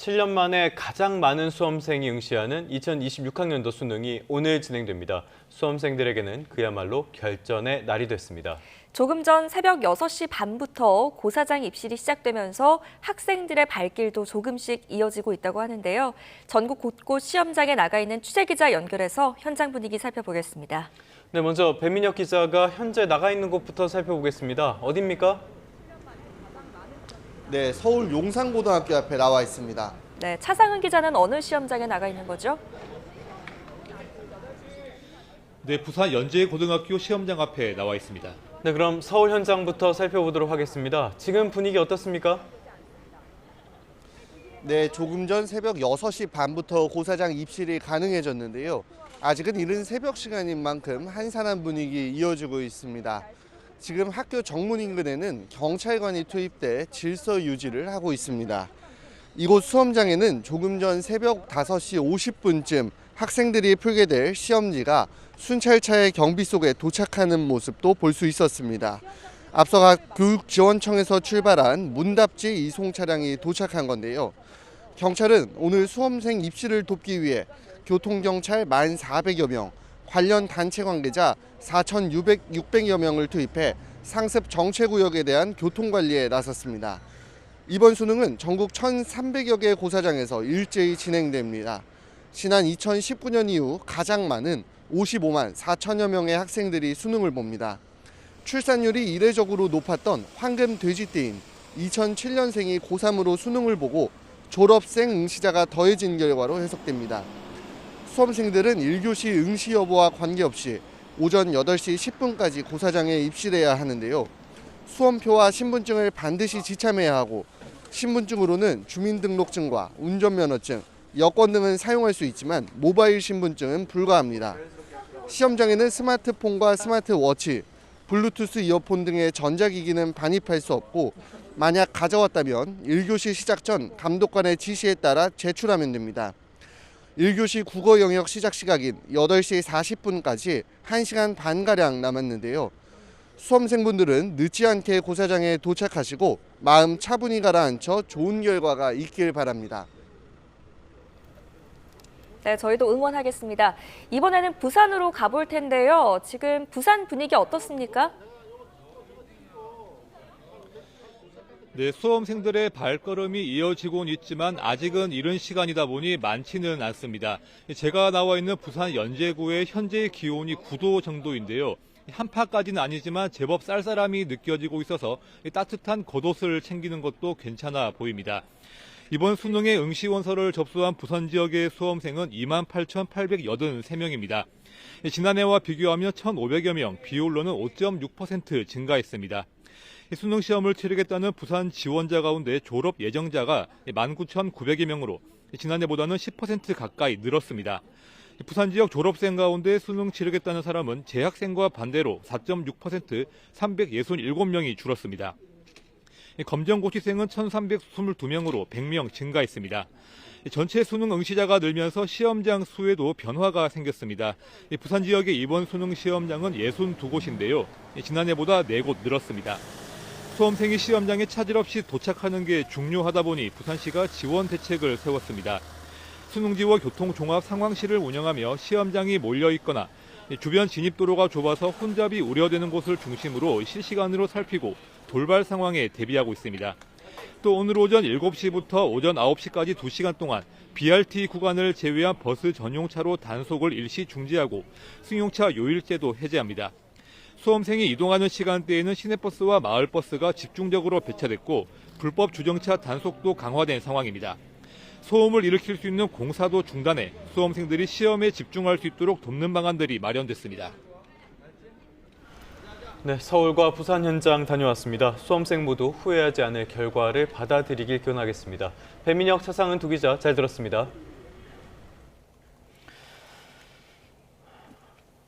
7년 만에 가장 많은 수험생이 응시하는 2026학년도 수능이 오늘 진행됩니다. 수험생들에게는 그야말로 결전의 날이 됐습니다. 조금 전 새벽 6시 반부터 고사장 입실이 시작되면서 학생들의 발길도 조금씩 이어지고 있다고 하는데요. 전국 곳곳 시험장에 나가 있는 취재기자 연결해서 현장 분위기 살펴보겠습니다. 네, 먼저 배민혁 기자가 현재 나가 있는 곳부터 살펴보겠습니다. 어디입니까? 네, 서울 용산고등학교 앞에 나와 있습니다. 네, 차상은 기자는 어느 시험장에 나가 있는 거죠? 네, 부산 연제고등학교 시험장 앞에 나와 있습니다. 네, 그럼 서울 현장부터 살펴보도록 하겠습니다. 지금 분위기 어떻습니까? 네, 조금 전 새벽 6시 반부터 고사장 입실이 가능해졌는데요. 아직은 이른 새벽 시간인 만큼 한산한 분위기 이어지고 있습니다. 지금 학교 정문 인근에는 경찰관이 투입돼 질서 유지를 하고 있습니다. 이곳 수험장에는 조금 전 새벽 5시 50분쯤 학생들이 풀게 될 시험지가 순찰차의 경비 속에 도착하는 모습도 볼 수 있었습니다. 앞서 각 교육지원청에서 출발한 문답지 이송 차량이 도착한 건데요. 경찰은 오늘 수험생 입시를 돕기 위해 교통경찰 1,400여 명, 관련 단체 관계자 4,600여 명을 투입해 상습 정체구역에 대한 교통관리에 나섰습니다. 이번 수능은 전국 1,300여 개 고사장에서 일제히 진행됩니다. 지난 2019년 이후 가장 많은 55만 4천여 명의 학생들이 수능을 봅니다. 출산율이 이례적으로 높았던 황금 돼지띠인 2007년생이 고3으로 수능을 보고 졸업생 응시자가 더해진 결과로 해석됩니다. 수험생들은 1교시 응시 여부와 관계없이 오전 8시 10분까지 고사장에 입실해야 하는데요. 수험표와 신분증을 반드시 지참해야 하고 신분증으로는 주민등록증과 운전면허증, 여권 등은 사용할 수 있지만 모바일 신분증은 불가합니다. 시험장에는 스마트폰과 스마트워치, 블루투스 이어폰 등의 전자기기는 반입할 수 없고 만약 가져왔다면 1교시 시작 전 감독관의 지시에 따라 제출하면 됩니다. 1교시 국어 영역 시작 시각인 8시 40분까지 1시간 반가량 남았는데요. 수험생분들은 늦지 않게 고사장에 도착하시고 마음 차분히 가라앉혀 좋은 결과가 있길 바랍니다. 네, 저희도 응원하겠습니다. 이번에는 부산으로 가볼 텐데요. 지금 부산 분위기 어떻습니까? 네, 수험생들의 발걸음이 이어지고는 있지만 아직은 이른 시간이다 보니 많지는 않습니다. 제가 나와 있는 부산 연제구의 현재 기온이 9도 정도인데요. 한파까지는 아니지만 제법 쌀쌀함이 느껴지고 있어서 따뜻한 겉옷을 챙기는 것도 괜찮아 보입니다. 이번 수능의 응시원서를 접수한 부산 지역의 수험생은 28,883명입니다. 지난해와 비교하면 1,500여 명, 비율로는 5.6% 증가했습니다. 수능 시험을 치르겠다는 부산 지원자 가운데 졸업 예정자가 19,900여 명으로 지난해보다는 10% 가까이 늘었습니다. 부산 지역 졸업생 가운데 수능 치르겠다는 사람은 재학생과 반대로 4.6% 367명이 줄었습니다. 검정고시생은 1,322명으로 100명 증가했습니다. 전체 수능 응시자가 늘면서 시험장 수에도 변화가 생겼습니다. 부산 지역의 이번 수능 시험장은 62곳인데요. 지난해보다 4곳 늘었습니다. 수험생이 시험장에 차질 없이 도착하는 게 중요하다 보니 부산시가 지원 대책을 세웠습니다. 수능지와 교통종합 상황실을 운영하며 시험장이 몰려있거나 주변 진입도로가 좁아서 혼잡이 우려되는 곳을 중심으로 실시간으로 살피고 돌발 상황에 대비하고 있습니다. 또 오늘 오전 7시부터 오전 9시까지 2시간 동안 BRT 구간을 제외한 버스 전용차로 단속을 일시 중지하고 승용차 요일제도 해제합니다. 수험생이 이동하는 시간대에는 시내버스와 마을버스가 집중적으로 배차됐고 불법 주정차 단속도 강화된 상황입니다. 소음을 일으킬 수 있는 공사도 중단해 수험생들이 시험에 집중할 수 있도록 돕는 방안들이 마련됐습니다. 네, 서울과 부산 현장 다녀왔습니다. 수험생 모두 후회하지 않을 결과를 받아들이길 기원하겠습니다. 배민혁, 차상은 두 기자 잘 들었습니다.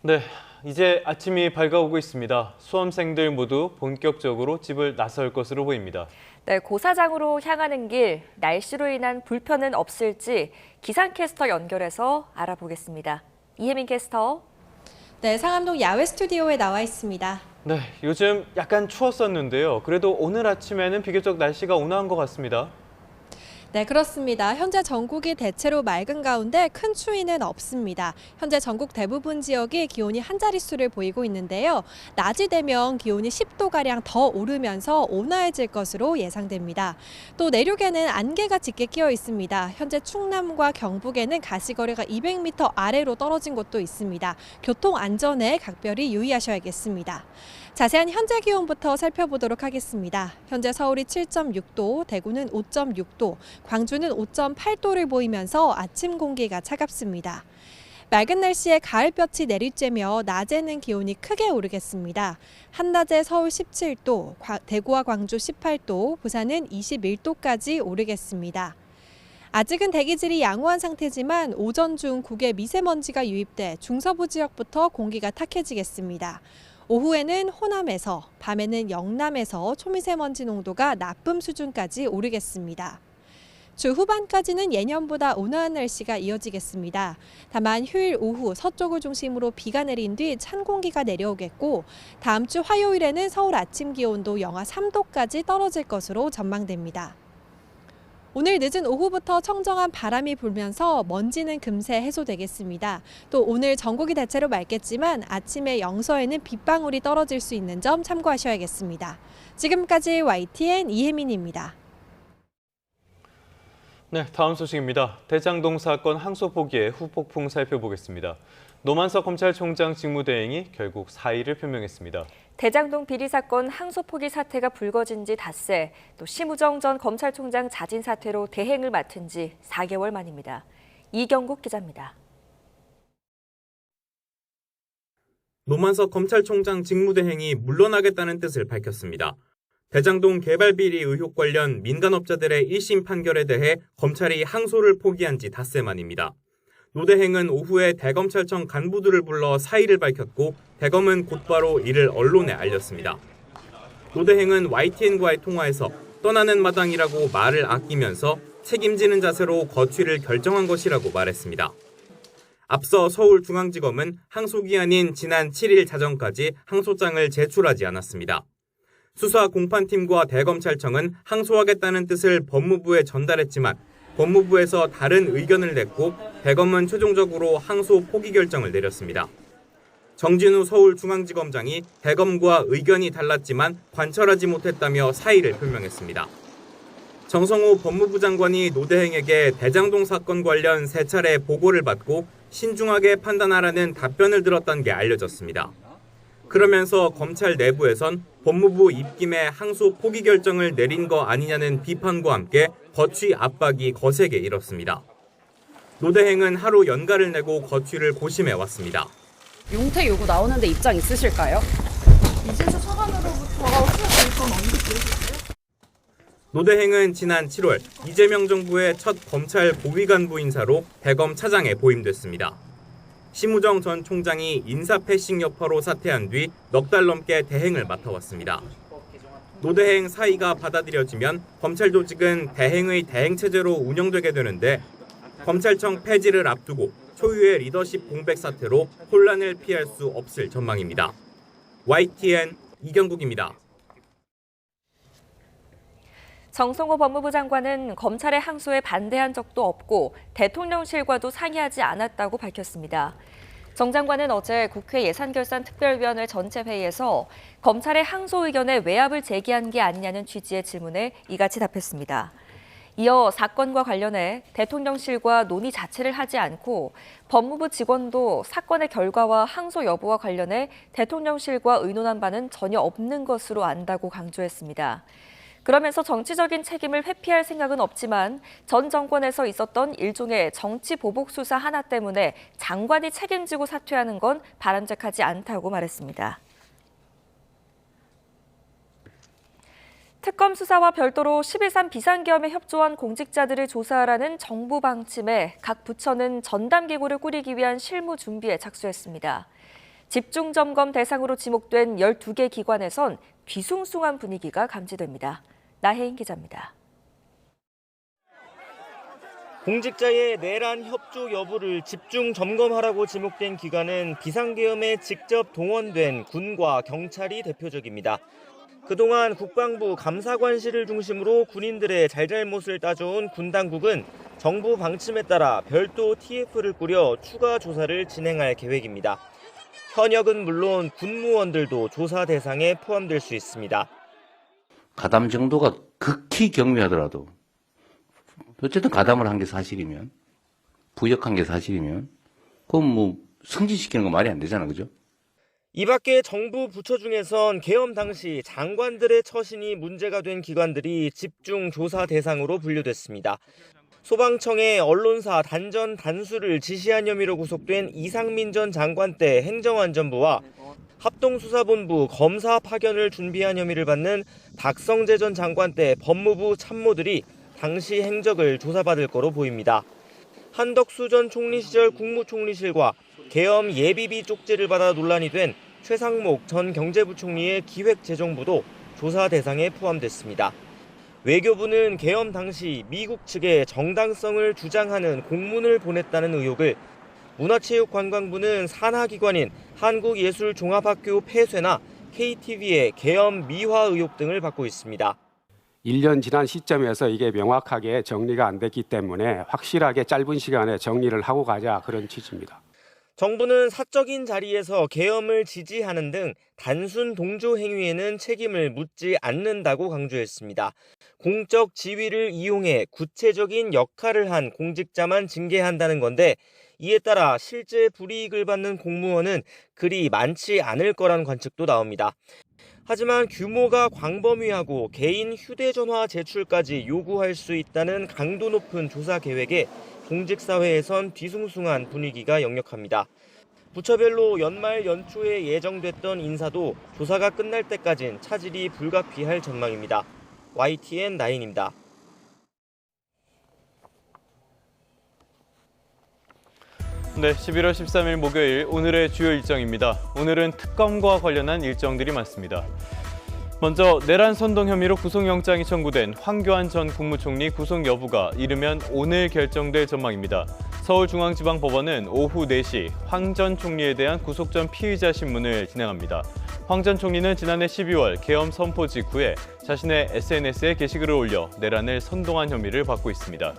네, 이제 아침이 밝아오고 있습니다. 수험생들 모두 본격적으로 집을 나설 것으로 보입니다. 네, 고사장으로 향하는 길, 날씨로 인한 불편은 없을지 기상캐스터 연결해서 알아보겠습니다. 이혜민 캐스터. 네, 상암동 야외 스튜디오에 나와 있습니다. 네, 요즘 약간 추웠었는데요. 그래도 오늘 아침에는 비교적 날씨가 온화한 것 같습니다. 네, 그렇습니다. 현재 전국이 대체로 맑은 가운데 큰 추위는 없습니다. 현재 전국 대부분 지역이 기온이 한 자릿수를 보이고 있는데요. 낮이 되면 기온이 10도가량 더 오르면서 온화해질 것으로 예상됩니다. 또 내륙에는 안개가 짙게 끼어 있습니다. 현재 충남과 경북에는 가시거리가 200m 아래로 떨어진 곳도 있습니다. 교통 안전에 각별히 유의하셔야겠습니다. 자세한 현재 기온부터 살펴보도록 하겠습니다. 현재 서울이 7.6도, 대구는 5.6도, 광주는 5.8도를 보이면서 아침 공기가 차갑습니다. 맑은 날씨에 가을볕이 내리쬐며 낮에는 기온이 크게 오르겠습니다. 한낮에 서울 17도, 대구와 광주 18도, 부산은 21도까지 오르겠습니다. 아직은 대기질이 양호한 상태지만 오전 중 국외 미세먼지가 유입돼 중서부 지역부터 공기가 탁해지겠습니다. 오후에는 호남에서, 밤에는 영남에서 초미세먼지 농도가 나쁨 수준까지 오르겠습니다. 주 후반까지는 예년보다 온화한 날씨가 이어지겠습니다. 다만 휴일 오후 서쪽을 중심으로 비가 내린 뒤 찬 공기가 내려오겠고 다음 주 화요일에는 서울 아침 기온도 영하 3도까지 떨어질 것으로 전망됩니다. 오늘 늦은 오후부터 청정한 바람이 불면서 먼지는 금세 해소되겠습니다. 또 오늘 전국이 대체로 맑겠지만 아침에 영서에는 빗방울이 떨어질 수 있는 점 참고하셔야겠습니다. 지금까지 YTN 이혜민입니다. 네, 다음 소식입니다. 대장동 사건 항소 포기의 후폭풍 살펴보겠습니다. 노만석 검찰총장 직무대행이 결국 사의를 표명했습니다. 대장동 비리 사건 항소 포기 사태가 불거진 지 닷새, 또 심우정 전 검찰총장 자진 사퇴로 대행을 맡은 지 4개월 만입니다. 이경국 기자입니다. 노만석 검찰총장 직무대행이 물러나겠다는 뜻을 밝혔습니다. 대장동 개발 비리 의혹 관련 민간업자들의 1심 판결에 대해 검찰이 항소를 포기한 지 닷새 만입니다. 노 대행은 오후에 대검찰청 간부들을 불러 사의를 밝혔고 대검은 곧바로 이를 언론에 알렸습니다. 노 대행은 YTN과의 통화에서 떠나는 마당이라고 말을 아끼면서 책임지는 자세로 거취를 결정한 것이라고 말했습니다. 앞서 서울중앙지검은 항소기한인 지난 7일 자정까지 항소장을 제출하지 않았습니다. 수사 공판팀과 대검찰청은 항소하겠다는 뜻을 법무부에 전달했지만 법무부에서 다른 의견을 냈고 대검은 최종적으로 항소 포기 결정을 내렸습니다. 정진우 서울중앙지검장이 대검과 의견이 달랐지만 관철하지 못했다며 사의를 표명했습니다. 정성호 법무부 장관이 노 대행에게 대장동 사건 관련 3차례 보고를 받고 신중하게 판단하라는 답변을 들었다는 게 알려졌습니다. 그러면서 검찰 내부에선 법무부 입김에 항소 포기 결정을 내린 거 아니냐는 비판과 함께 거취 압박이 거세게 일었습니다. 노 대행은 하루 연가를 내고 거취를 고심해 왔습니다. 용퇴 요구 나오는데 입장 있으실까요? 이진수 차관으로부터 수사 결권 언제 들으셨어요? 노 대행은 지난 7월 이재명 정부의 첫 검찰 고위간부 인사로 대검 차장에 보임됐습니다. 심우정 전 총장이 인사 패싱 여파로 사퇴한 뒤 넉 달 넘게 대행을 맡아왔습니다. 노 대행 사의가 받아들여지면 검찰 조직은 대행의 대행 체제로 운영되게 되는데 검찰청 폐지를 앞두고 초유의 리더십 공백 사태로 혼란을 피할 수 없을 전망입니다. YTN 이경국입니다. 정성호 법무부 장관은 검찰의 항소에 반대한 적도 없고 대통령실과도 상의하지 않았다고 밝혔습니다. 정 장관은 어제 국회 예산결산특별위원회 전체 회의에서 검찰의 항소 의견에 외압을 제기한 게 아니냐는 취지의 질문에 이같이 답했습니다. 이어 사건과 관련해 대통령실과 논의 자체를 하지 않고 법무부 직원도 사건의 결과와 항소 여부와 관련해 대통령실과 의논한 바는 전혀 없는 것으로 안다고 강조했습니다. 그러면서 정치적인 책임을 회피할 생각은 없지만 전 정권에서 있었던 일종의 정치 보복 수사 하나 때문에 장관이 책임지고 사퇴하는 건 바람직하지 않다고 말했습니다. 특검 수사와 별도로 11.3 비상계엄에 협조한 공직자들을 조사하라는 정부 방침에 각 부처는 전담기구를 꾸리기 위한 실무 준비에 착수했습니다. 집중점검 대상으로 지목된 12개 기관에선 뒤숭숭한 분위기가 감지됩니다. 나혜인 기자입니다. 공직자의 내란 협조 여부를 집중 점검하라고 지목된 기관은 비상계엄에 직접 동원된 군과 경찰이 대표적입니다. 그동안 국방부 감사관실을 중심으로 군인들의 잘잘못을 따져온 군 당국은 정부 방침에 따라 별도 TF를 꾸려 추가 조사를 진행할 계획입니다. 현역은 물론 군무원들도 조사 대상에 포함될 수 있습니다. 가담 정도가 극히 경미하더라도 어쨌든 가담을 한 게 사실이면, 부역한 게 사실이면 그건 뭐 승진시키는 거 말이 안 되잖아, 그죠? 이 밖에 정부 부처 중에선 계엄 당시 장관들의 처신이 문제가 된 기관들이 집중 조사 대상으로 분류됐습니다. 소방청의 언론사 단전 단수를 지시한 혐의로 구속된 이상민 전 장관 때 행정안전부와 합동수사본부 검사 파견을 준비한 혐의를 받는 박성재 전 장관 때 법무부 참모들이 당시 행적을 조사받을 거로 보입니다. 한덕수 전 총리 시절 국무총리실과 계엄 예비비 쪽지를 받아 논란이 된 최상목 전 경제부총리의 기획재정부도 조사 대상에 포함됐습니다. 외교부는 계엄 당시 미국 측에 정당성을 주장하는 공문을 보냈다는 의혹을, 문화체육관광부는 산하기관인 한국예술종합학교 폐쇄나 KTV의 계엄 미화 의혹 등을 받고 있습니다. 1년 지난 시점에서 이게 명확하게 정리가 안 됐기 때문에 확실하게 짧은 시간에 정리를 하고 가자, 그런 취지입니다. 정부는 사적인 자리에서 계엄을 지지하는 등 단순 동조 행위에는 책임을 묻지 않는다고 강조했습니다. 공적 지위를 이용해 구체적인 역할을 한 공직자만 징계한다는 건데, 이에 따라 실제 불이익을 받는 공무원은 그리 많지 않을 거란 관측도 나옵니다. 하지만 규모가 광범위하고 개인 휴대전화 제출까지 요구할 수 있다는 강도 높은 조사 계획에 공직사회에선 뒤숭숭한 분위기가 역력합니다. 부처별로 연말 연초에 예정됐던 인사도 조사가 끝날 때까진 차질이 불가피할 전망입니다. YTN 9입니다. 네, 11월 13일 목요일 오늘의 주요 일정입니다. 오늘은 특검과 관련한 일정들이 많습니다. 먼저 내란 선동 혐의로 구속영장이 청구된 황교안 전 국무총리 구속 여부가 이르면 오늘 결정될 전망입니다. 서울중앙지방법원은 오후 4시 황 전 총리에 대한 구속 전 피의자 신문을 진행합니다. 황 전 총리는 지난해 12월 계엄 선포 직후에 자신의 SNS에 게시글을 올려 내란을 선동한 혐의를 받고 있습니다.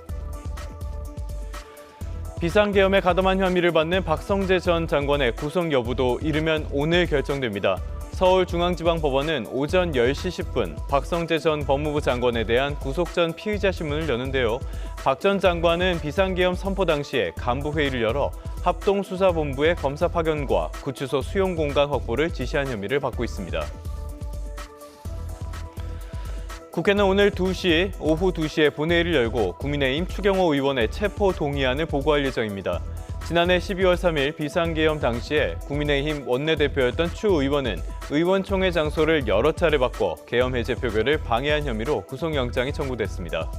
비상계엄에 가담한 혐의를 받는 박성재 전 장관의 구속 여부도 이르면 오늘 결정됩니다. 서울중앙지방법원은 오전 10시 10분 박성재 전 법무부 장관에 대한 구속 전 피의자 신문을 여는데요. 박 전 장관은 비상계엄 선포 당시에 간부회의를 열어 합동수사본부의 검사 파견과 구치소 수용 공간 확보를 지시한 혐의를 받고 있습니다. 국회는 오늘 오후 2시에 본회의를 열고 국민의힘 추경호 의원의 체포 동의안을 보고할 예정입니다. 지난해 12월 3일 비상계엄 당시에 국민의힘 원내대표였던 추 의원은 의원총회 장소를 여러 차례 바꿔 계엄 해제 표결을 방해한 혐의로 구속영장이 청구됐습니다.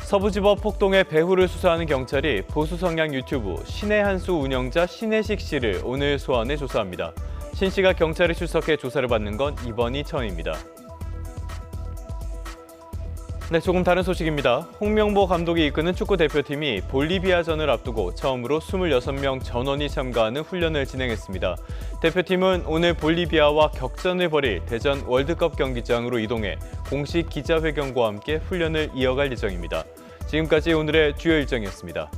서부지법 폭동의 배후를 수사하는 경찰이 보수 성향 유튜브 신의 한수 운영자 신혜식 씨를 오늘 소환해 조사합니다. 신 씨가 경찰에 출석해 조사를 받는 건 이번이 처음입니다. 네, 조금 다른 소식입니다. 홍명보 감독이 이끄는 축구 대표팀이 볼리비아전을 앞두고 처음으로 26명 전원이 참가하는 훈련을 진행했습니다. 대표팀은 오늘 볼리비아와 격전을 벌일 대전 월드컵 경기장으로 이동해 공식 기자회견과 함께 훈련을 이어갈 예정입니다. 지금까지 오늘의 주요 일정이었습니다.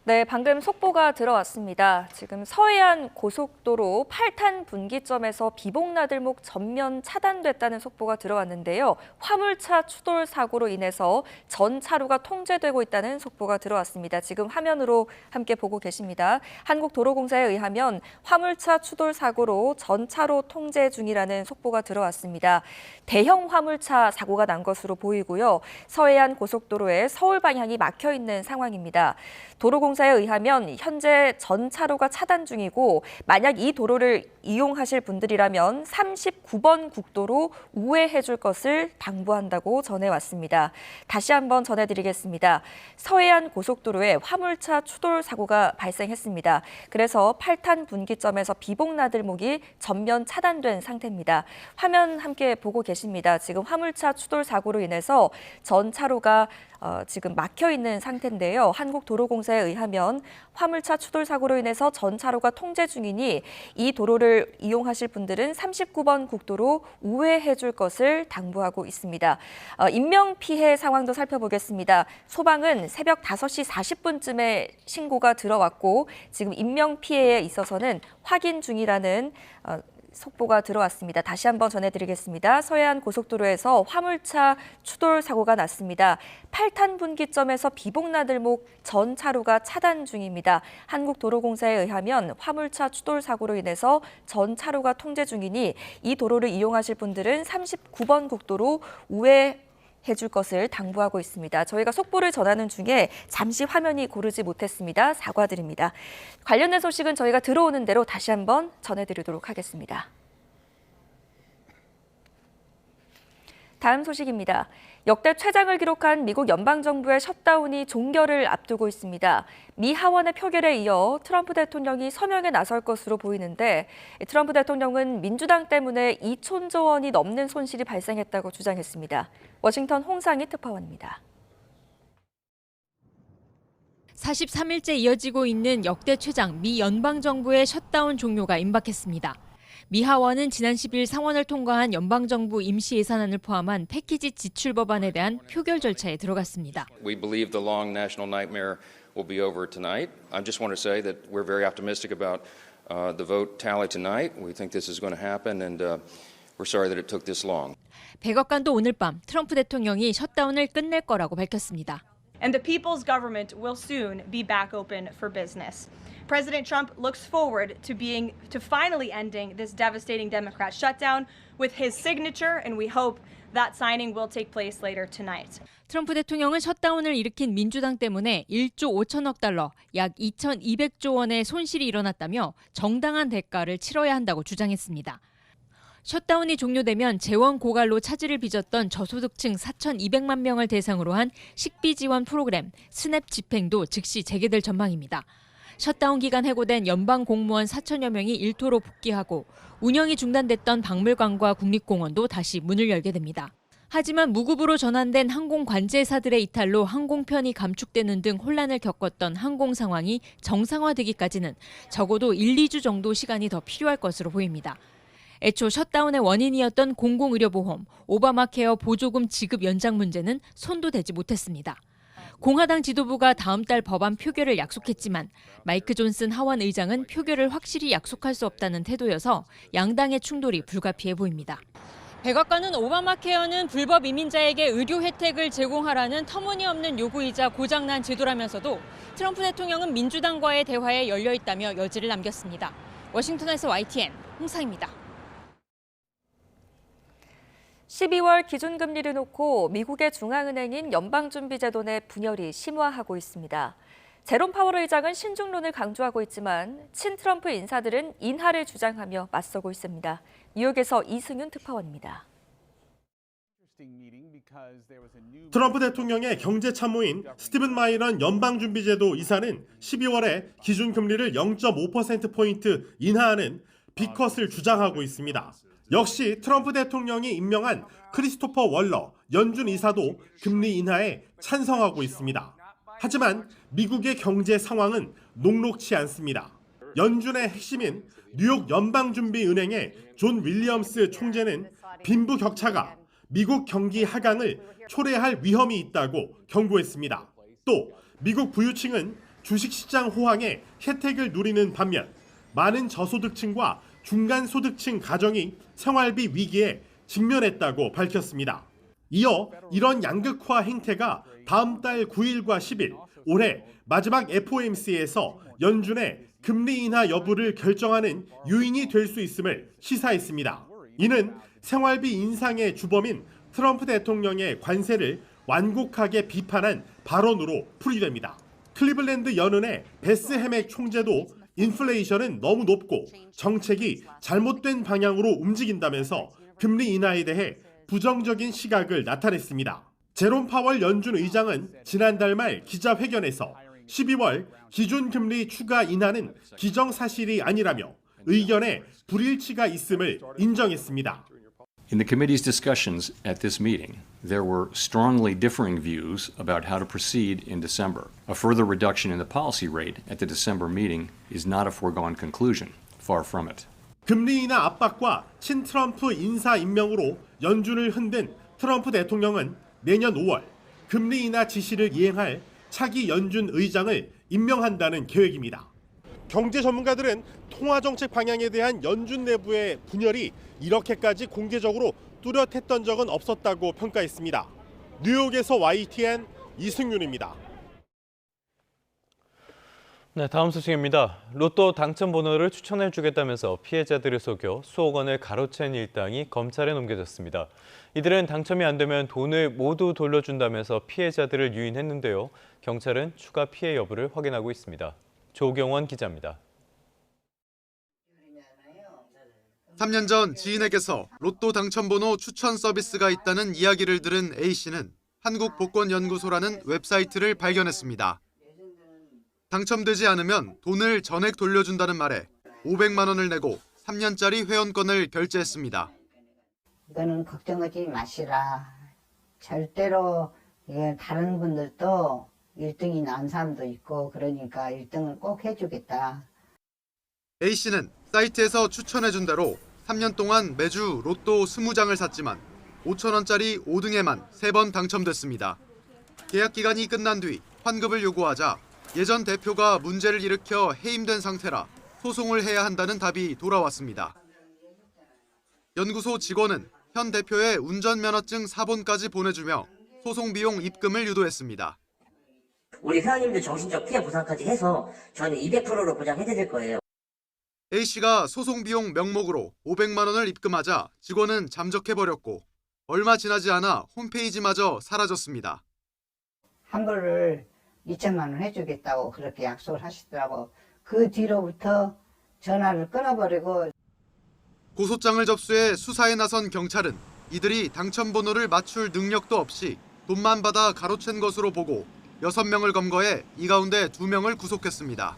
네, 방금 속보가 들어왔습니다. 지금 서해안 고속도로 8탄 분기점에서 비봉나들목 전면 차단됐다는 속보가 들어왔는데요. 화물차 추돌 사고로 인해서 전 차로가 통제되고 있다는 속보가 들어왔습니다. 지금 화면으로 함께 보고 계십니다. 한국도로공사에 의하면 화물차 추돌 사고로 전 차로 통제 중이라는 속보가 들어왔습니다. 대형 화물차 사고가 난 것으로 보이고요. 서해안 고속도로에 서울 방향이 막혀 있는 상황입니다. 도로공사 도로공사에 의하면 현재 전 차로가 차단 중이고 만약 이 도로를 이용하실 분들이라면 39번 국도로 우회해 줄 것을 당부한다고 전해왔습니다. 다시 한번 전해드리겠습니다. 서해안 고속도로에 화물차 추돌 사고가 발생했습니다. 그래서 8탄 분기점에서 비봉나들목이 전면 차단된 상태입니다. 화면 함께 보고 계십니다. 지금 화물차 추돌 사고로 인해서 전 차로가 지금 막혀 있는 상태인데요. 한국도로공사에 의하면 화물차 추돌 사고로 인해서 전 차로가 통제 중이니 이 도로를 이용하실 분들은 39번 국도로 우회해 줄 것을 당부하고 있습니다. 인명 피해 상황도 살펴보겠습니다. 소방은 새벽 5시 40분쯤에 신고가 들어왔고 지금 인명 피해에 있어서는 확인 중이라는 속보가 들어왔습니다. 다시 한번 전해드리겠습니다. 서해안 고속도로에서 화물차 추돌 사고가 났습니다. 8탄 분기점에서 비봉나들목 전 차로가 차단 중입니다. 한국도로공사에 의하면 화물차 추돌 사고로 인해서 전 차로가 통제 중이니 이 도로를 이용하실 분들은 39번 국도로 우회해 줄 것을 당부하고 있습니다. 저희가 속보를 전하는 중에 잠시 화면이 고르지 못했습니다. 사과드립니다. 관련된 소식은 저희가 들어오는 대로 다시 한번 전해드리도록 하겠습니다. 다음 소식입니다. 역대 최장을 기록한 미국 연방정부의 셧다운이 종결을 앞두고 있습니다. 미 하원의 표결에 이어 트럼프 대통령이 서명에 나설 것으로 보이는데 트럼프 대통령은 민주당 때문에 2천조 원이 넘는 손실이 발생했다고 주장했습니다. 워싱턴 홍상희 특파원입니다. 43일째 이어지고 있는 역대 최장 미 연방정부의 셧다운 종료가 임박했습니다. 미 하원은 지난 10일 상원을 통과한 연방정부 임시 예산안을 포함한 패키지 지출 법안에 대한 표결 절차에 들어갔습니다. We believe the long national nightmare will be over tonight. I just want to say that we're very optimistic about the vote tally tonight. We think this is going to happen and we're sorry that it took this long. 백악관도 오늘 밤 트럼프 대통령이 셧다운을 끝낼 거라고 밝혔습니다. And the people's government will soon be back open for business. President Trump looks forward to finally ending this devastating Democrat shutdown with his signature, and we hope that signing will take place later tonight. 트럼프 대통령은 셧다운을 일으킨 민주당 때문에 1조 5천억 달러, 약 2,200조 원의 손실이 일어났다며 정당한 대가를 치러야 한다고 주장했습니다. 셧다운이 종료되면 재원 고갈로 차질을 빚었던 저소득층 4,200만 명을 대상으로 한 식비 지원 프로그램 스냅 집행도 즉시 재개될 전망입니다. 셧다운 기간 해고된 연방 공무원 4천여 명이 일터로 복귀하고 운영이 중단됐던 박물관과 국립공원도 다시 문을 열게 됩니다. 하지만 무급으로 전환된 항공 관제사들의 이탈로 항공편이 감축되는 등 혼란을 겪었던 항공 상황이 정상화되기까지는 적어도 1, 2주 정도 시간이 더 필요할 것으로 보입니다. 애초 셧다운의 원인이었던 공공의료보험, 오바마케어 보조금 지급 연장 문제는 손도 대지 못했습니다. 공화당 지도부가 다음 달 법안 표결을 약속했지만 마이크 존슨 하원 의장은 표결을 확실히 약속할 수 없다는 태도여서 양당의 충돌이 불가피해 보입니다. 백악관은 오바마케어는 불법 이민자에게 의료 혜택을 제공하라는 터무니없는 요구이자 고장난 제도라면서도 트럼프 대통령은 민주당과의 대화에 열려 있다며 여지를 남겼습니다. 워싱턴에서 YTN 홍상입니다. 12월 기준금리를 놓고 미국의 중앙은행인 연방준비제도 내 분열이 심화하고 있습니다. 제롬 파월 의장은 신중론을 강조하고 있지만 친트럼프 인사들은 인하를 주장하며 맞서고 있습니다. 뉴욕에서 이승윤 특파원입니다. 트럼프 대통령의 경제참모인 스티븐 마이런 연방준비제도 이사는 12월에 기준금리를 0.5%포인트 인하하는 빅컷을 주장하고 있습니다. 역시 트럼프 대통령이 임명한 크리스토퍼 월러 연준 이사도 금리 인하에 찬성하고 있습니다. 하지만 미국의 경제 상황은 녹록치 않습니다. 연준의 핵심인 뉴욕 연방준비은행의 존 윌리엄스 총재는 빈부격차가 미국 경기 하강을 초래할 위험이 있다고 경고했습니다. 또 미국 부유층은 주식시장 호황에 혜택을 누리는 반면 많은 저소득층과 중간소득층 가정이 생활비 위기에 직면했다고 밝혔습니다. 이어 이런 양극화 행태가 다음 달 9일과 10일 올해 마지막 FOMC에서 연준의 금리 인하 여부를 결정하는 요인이 될 수 있음을 시사했습니다. 이는 생활비 인상의 주범인 트럼프 대통령의 관세를 완곡하게 비판한 발언으로 풀이됩니다. 클리블랜드 연은의 베스 해맥 총재도 인플레이션은 너무 높고 정책이 잘못된 방향으로 움직인다면서 금리 인하에 대해 부정적인 시각을 나타냈습니다. 제롬 파월 연준 의장은 지난달 말 기자회견에서 12월 기준금리 추가 인하는 기정사실이 아니라며 의견에 불일치가 있음을 인정했습니다. In the committee's discussions at this meeting, there were strongly differing views about how to proceed in December. A further reduction in the policy rate at the December meeting is not a foregone conclusion. Far from it. 금리 인하 압박과 친트럼프 인사 임명으로 연준을 흔든 트럼프 대통령은 내년 5월 금리 인하 지시를 이행할 차기 연준 의장을 임명한다는 계획입니다. 경제 전문가들은 통화정책 방향에 대한 연준 내부의 분열이 이렇게까지 공개적으로 뚜렷했던 적은 없었다고 평가했습니다. 뉴욕에서 YTN 이승윤입니다. 네, 다음 소식입니다. 로또 당첨 번호를 추천해 주겠다면서 피해자들을 속여 수억 원을 가로챈 일당이 검찰에 넘겨졌습니다. 이들은 당첨이 안 되면 돈을 모두 돌려준다면서 피해자들을 유인했는데요. 경찰은 추가 피해 여부를 확인하고 있습니다. 조경원 기자입니다. 3년 전 지인에게서 로또 당첨번호 추천 서비스가 있다는 이야기를 들은 A씨는 한국복권연구소라는 웹사이트를 발견했습니다. 당첨되지 않으면 돈을 전액 돌려준다는 말에 500만 원을 내고 3년짜리 회원권을 결제했습니다. 이거는 걱정하지 마시라. 절대로 다른 분들도 1등이 나온 사람도 있고 그러니까 1등을 꼭 해주겠다. A씨는 사이트에서 추천해준 대로 3년 동안 매주 로또 20장을 샀지만 5천 원짜리 5등에만 3번 당첨됐습니다. 계약 기간이 끝난 뒤 환급을 요구하자 예전 대표가 문제를 일으켜 해임된 상태라 소송을 해야 한다는 답이 돌아왔습니다. 연구소 직원은 현 대표의 운전면허증 사본까지 보내주며 소송 비용 입금을 유도했습니다. 우리 회원님들 정신적 피해 보상까지 해서 저희는 200%로 보장해드릴 거예요. A씨가 소송 비용 명목으로 500만 원을 입금하자 직원은 잠적해버렸고 얼마 지나지 않아 홈페이지마저 사라졌습니다. 환불을 2천만 원 해주겠다고 그렇게 약속을 하시더라고. 그 뒤로부터 전화를 끊어버리고 고소장을 접수해 수사에 나선 경찰은 이들이 당첨번호를 맞출 능력도 없이 돈만 받아 가로챈 것으로 보고 6명을 검거해 이 가운데 2명을 구속했습니다.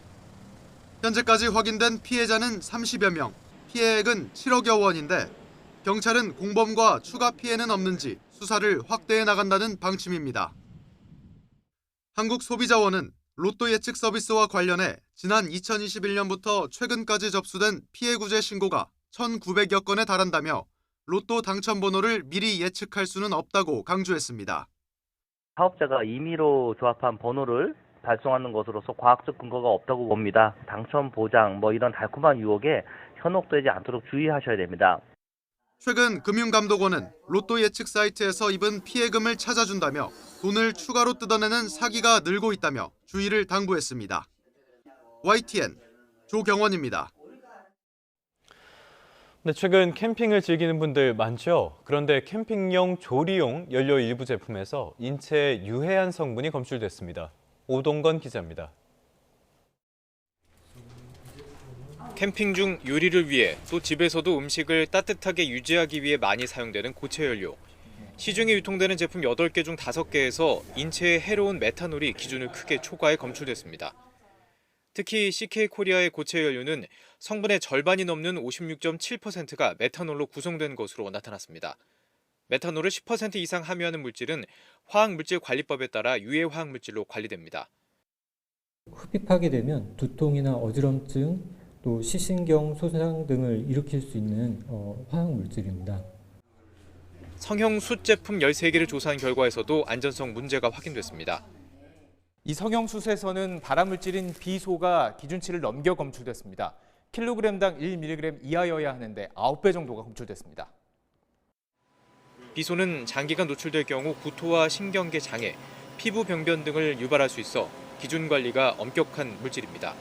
현재까지 확인된 피해자는 30여 명, 피해액은 7억여 원인데 경찰은 공범과 추가 피해는 없는지 수사를 확대해 나간다는 방침입니다. 한국소비자원은 로또 예측 서비스와 관련해 지난 2021년부터 최근까지 접수된 피해 구제 신고가 1,900여 건에 달한다며 로또 당첨 번호를 미리 예측할 수는 없다고 강조했습니다. 사업자가 임의로 조합한 번호를 발송하는 것으로서 과학적 근거가 없다고 봅니다. 당첨 보장 이런 달콤한 유혹에 현혹되지 않도록 주의하셔야 됩니다. 최근 금융감독원은 로또 예측 사이트에서 입은 피해금을 찾아준다며 돈을 추가로 뜯어내는 사기가 늘고 있다며 주의를 당부했습니다. YTN 조경원입니다. 네, 최근 캠핑을 즐기는 분들 많죠. 그런데 캠핑용 조리용 연료 일부 제품에서 인체에 유해한 성분이 검출됐습니다. 오동건 기자입니다. 캠핑 중 요리를 위해 또 집에서도 음식을 따뜻하게 유지하기 위해 많이 사용되는 고체 연료. 시중에 유통되는 제품 8개 중 5개에서 인체에 해로운 메탄올이 기준을 크게 초과해 검출됐습니다. 특히 CK코리아의 고체 연료는 성분의 절반이 넘는 56.7%가 메탄올로 구성된 것으로 나타났습니다. 메탄올을 10% 이상 함유하는 물질은 화학물질관리법에 따라 유해 화학물질로 관리됩니다. 흡입하게 되면 두통이나 어지럼증, 또 시신경 손상 등을 일으킬 수 있는 화학물질입니다. 성형수 제품 13개를 조사한 결과에서도 안전성 문제가 확인됐습니다. 이 성형수에서는 발암물질인 비소가 기준치를 넘겨 검출됐습니다. 킬로그램당 1mg 이하여야 하는데 9배 정도가 검출됐습니다. 비소는 장기간 노출될 경우 구토와 신경계 장애, 피부 병변 등을 유발할 수 있어 기준 관리가 엄격한 물질입니다.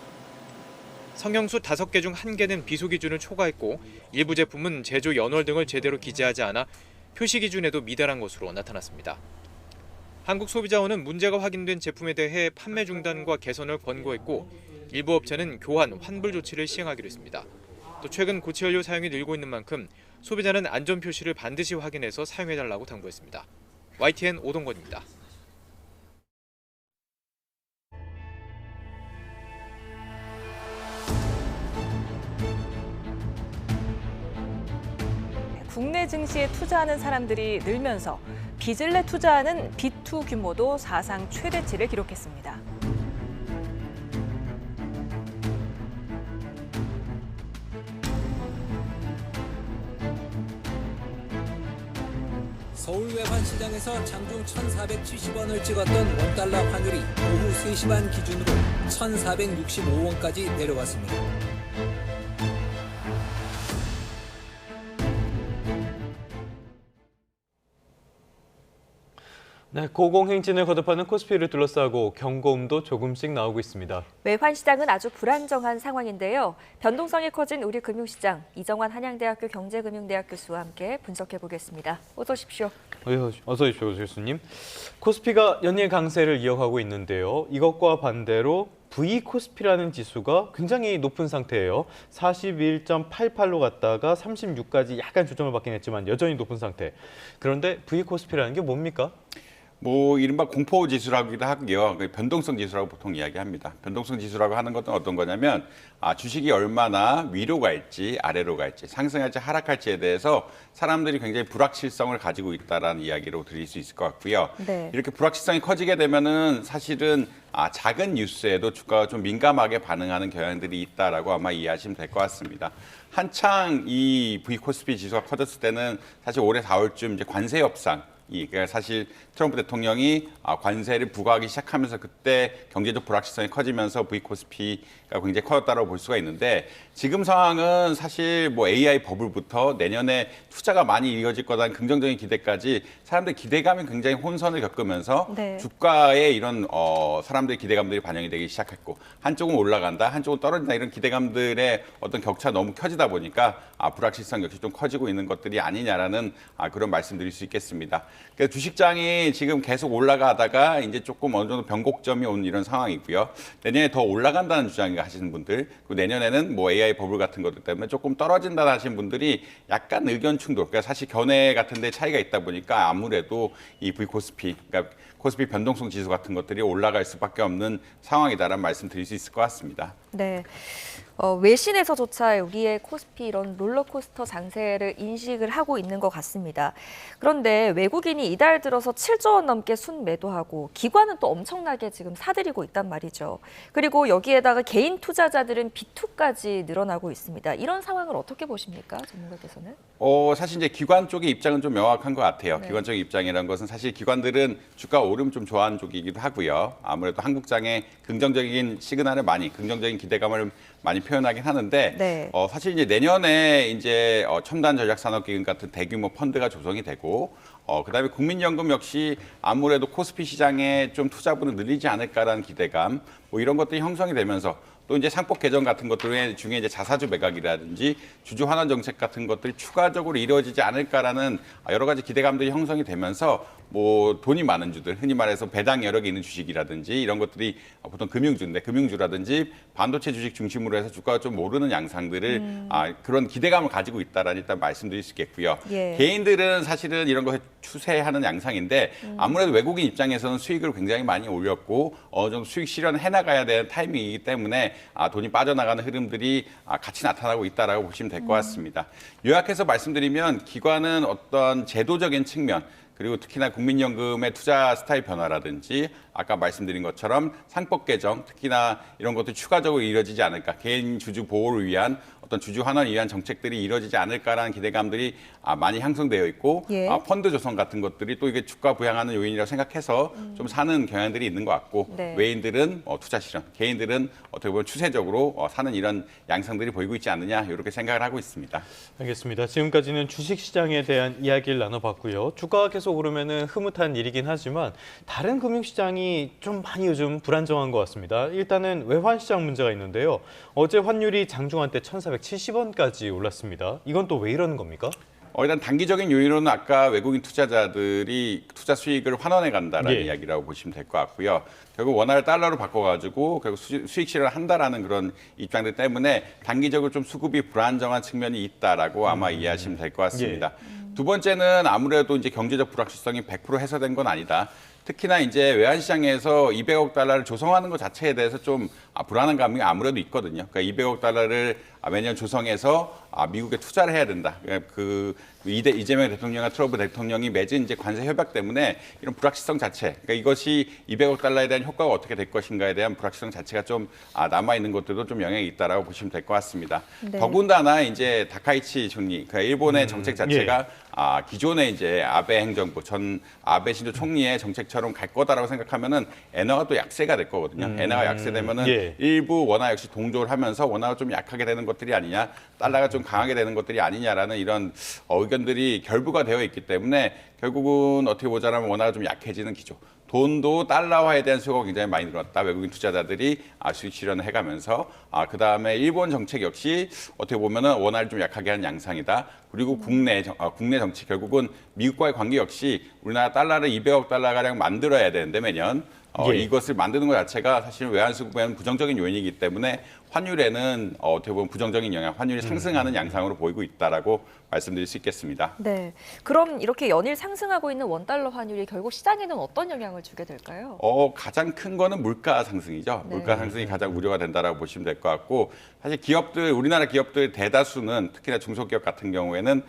성형수 5개 중 1개는 비소 기준을 초과했고 일부 제품은 제조 연월 등을 제대로 기재하지 않아 표시 기준에도 미달한 것으로 나타났습니다. 한국소비자원은 문제가 확인된 제품에 대해 판매 중단과 개선을 권고했고 일부 업체는 교환, 환불 조치를 시행하기로 했습니다. 또 최근 고체 연료 사용이 늘고 있는 만큼 소비자는 안전 표시를 반드시 확인해서 사용해달라고 당부했습니다. YTN 오동건입니다. 국내 증시에 투자하는 사람들이 늘면서 빚을 내 투자하는 B2 규모도 사상 최대치를 기록했습니다. 서울 외환시장에서 장중 1,470원을 찍었던 원달러 환율이 오후 3시 반 기준으로 1,465원까지 내려왔습니다. 네, 고공행진을 거듭하는 코스피를 둘러싸고 경고음도 조금씩 나오고 있습니다. 외환시장은 아주 불안정한 상황인데요. 변동성이 커진 우리 금융시장, 이정환 한양대학교 경제금융대학 교수와 함께 분석해 보겠습니다. 어서 오십시오. 어서 오십시오, 교수님. 코스피가 연일 강세를 이어가고 있는데요. 이것과 반대로 V-코스피라는 지수가 굉장히 높은 상태예요. 41.88로 갔다가 36까지 약간 조정을 받긴 했지만 여전히 높은 상태. 그런데 V-코스피라는 게 뭡니까? 이른바 공포 지수라고도 하고요. 변동성 지수라고 보통 이야기합니다. 변동성 지수라고 하는 것은 어떤 거냐면 주식이 얼마나 위로 갈지 아래로 갈지 상승할지 하락할지에 대해서 사람들이 굉장히 불확실성을 가지고 있다라는 이야기로 드릴 수 있을 것 같고요. 네. 이렇게 불확실성이 커지게 되면은 사실은 작은 뉴스에도 주가가 좀 민감하게 반응하는 경향들이 있다라고 아마 이해하시면 될 것 같습니다. 한창 이 V-코스피 지수가 커졌을 때는 사실 올해 4월쯤 이제 관세 협상 그러니까 사실 트럼프 대통령이 관세를 부과하기 시작하면서 그때 경제적 불확실성이 커지면서 V-코스피가 굉장히 커졌다고 볼 수가 있는데 지금 상황은 사실 AI 버블부터 내년에 투자가 많이 이어질 거라는 긍정적인 기대까지 사람들의 기대감이 굉장히 혼선을 겪으면서 네. 주가에 이런 사람들의 기대감들이 반영이 되기 시작했고 한쪽은 올라간다, 한쪽은 떨어진다 이런 기대감들의 어떤 격차 너무 커지다 보니까 불확실성 역시 좀 커지고 있는 것들이 아니냐라는 그런 말씀드릴 수 있겠습니다. 그러니까 주식장이 지금 계속 올라가다가 이제 조금 어느 정도 변곡점이 온 이런 상황이고요. 내년에 더 올라간다는 주장을 하시는 분들, 그리고 내년에는 AI 버블 같은 것들 때문에 조금 떨어진다 하시는 분들이 약간 의견 충돌, 그러니까 사실 견해 같은 데 차이가 있다 보니까 아무래도 이 V-코스피, 그러니까 코스피 변동성 지수 같은 것들이 올라갈 수밖에 없는 상황이다라는 말씀 드릴 수 있을 것 같습니다. 네. 외신에서조차 우리의 코스피 이런 롤러코스터 장세를 인식을 하고 있는 것 같습니다. 그런데 외국인이 이달 들어서 7조 원 넘게 순매도하고 기관은 또 엄청나게 지금 사들이고 있단 말이죠. 그리고 여기에다가 개인 투자자들은 B2까지 늘어나고 있습니다. 이런 상황을 어떻게 보십니까, 전문가께서는? 사실 이제 기관 쪽의 입장은 좀 명확한 것 같아요. 네. 기관적인 입장이라는 것은 사실 기관들은 주가 오름 좀 좋아하는 쪽이기도 하고요. 아무래도 한국장에 긍정적인 시그널을 긍정적인 기대감을 많이 표현하긴 하는데 네. 사실 이제 내년에 이제 첨단 전략산업기금 같은 대규모 펀드가 조성이 되고 그다음에 국민연금 역시 아무래도 코스피 시장에 좀 투자분을 늘리지 않을까라는 기대감 이런 것들이 형성이 되면서 또 이제 상법 개정 같은 것들 중에 이제 자사주 매각이라든지 주주 환원 정책 같은 것들이 추가적으로 이루어지지 않을까라는 여러 가지 기대감들이 형성이 되면서 돈이 많은 주들, 흔히 말해서 배당 여력이 있는 주식이라든지 이런 것들이 보통 금융주인데 금융주라든지 반도체 주식 중심으로 해서 주가가 좀 오르는 양상들을 그런 기대감을 가지고 있다라는 일단 말씀드릴 수 있겠고요. 예. 개인들은 사실은 이런 거 추세하는 양상인데 아무래도 외국인 입장에서는 수익을 굉장히 많이 올렸고 어느 정도 수익 실현을 해나가야 되는 타이밍이기 때문에 돈이 빠져나가는 흐름들이 같이 나타나고 있다라고 보시면 될 것 같습니다. 요약해서 말씀드리면 기관은 어떤 제도적인 측면 그리고 특히나 국민연금의 투자 스타일 변화라든지 아까 말씀드린 것처럼 상법 개정, 특히나 이런 것도 추가적으로 이루어지지 않을까, 개인 주주 보호를 위한 어떤 주주 환원을 위한 정책들이 이루어지지 않을까라는 기대감들이 많이 형성되어 있고 예. 펀드 조성 같은 것들이 또 이게 주가 부양하는 요인이라고 생각해서 좀 사는 경향들이 있는 것 같고 네. 외인들은 투자 실현, 개인들은 어떻게 보면 추세적으로 사는 이런 양상들이 보이고 있지 않느냐 이렇게 생각을 하고 있습니다. 알겠습니다. 지금까지는 주식시장에 대한 이야기를 나눠봤고요. 주가가 계속 오르면 흐뭇한 일이긴 하지만 다른 금융시장이 좀 많이 요즘 불안정한 것 같습니다. 일단은 외환시장 문제가 있는데요. 어제 환율이 장중 한때 1,470원까지 올랐습니다. 이건 또 왜 이러는 겁니까? 일단 단기적인 요인으로는 아까 외국인 투자자들이 투자 수익을 환원해 간다라는 이야기라고 보시면 될 것 같고요. 결국 원화를 달러로 바꿔가지고 결국 수익 실현을 한다라는 그런 입장들 때문에 단기적으로 좀 수급이 불안정한 측면이 있다라고 아마 이해하시면 될 것 같습니다. 두 번째는 아무래도 이제 경제적 불확실성이 100% 해소된 건 아니다. 특히나 이제 외환시장에서 200억 달러를 조성하는 것 자체에 대해서 좀 불안한 감이 아무래도 있거든요. 그러니까 200억 달러를 매년 조성해서 미국에 투자를 해야 된다. 그 이재명 대통령과 트럼프 대통령이 맺은 이제 관세 협약 때문에 이런 불확실성 자체, 그러니까 이것이 200억 달러에 대한 효과가 어떻게 될 것인가에 대한 불확실성 자체가 좀 남아 있는 것들도 좀 영향이 있다라고 보시면 될 것 같습니다. 네. 더군다나 이제 다카이치 총리, 그러니까 일본의 정책 자체가 기존의 이제 아베 행정부 전 아베 신조 총리의 정책처럼 갈 거다라고 생각하면은 엔화가 또 약세가 될 거거든요. 엔화가 약세되면은 일부 원화 역시 동조를 하면서 원화가 좀 약하게 되는 것들이 아니냐, 달러가 좀 강하게 되는 것들이 아니냐라는 이런 의견들이 결부가 되어 있기 때문에 결국은 어떻게 보자면 원화가 좀 약해지는 기조. 돈도 달러화에 대한 수요가 굉장히 많이 늘었다. 외국인 투자자들이 수익 실현을 해가면서 그다음에 일본 정책 역시 어떻게 보면은 원화를 좀 약하게 하는 양상이다. 그리고 국내 정치 결국은 미국과의 관계 역시 우리나라 달러를 200억 달러가량 만들어야 되는데 매년 이것을 만드는 것 자체가 사실 외환수급에는 부정적인 요인이기 때문에 환율에는 어떻게 보면 부정적인 영향, 환율이 상승하는 양상으로 보이고 있다라고 말씀드릴 수 있겠습니다. 네. 그럼 이렇게 연일 상승하고 있는 원달러 환율이 결국 시장에는 어떤 영향을 주게 될까요? 가장 큰 거는 물가 상승이죠. 네. 물가 상승이 가장 우려가 된다라고 보시면 될 것 같고 사실 우리나라 기업들 대다수는 특히나 중소기업 같은 경우에는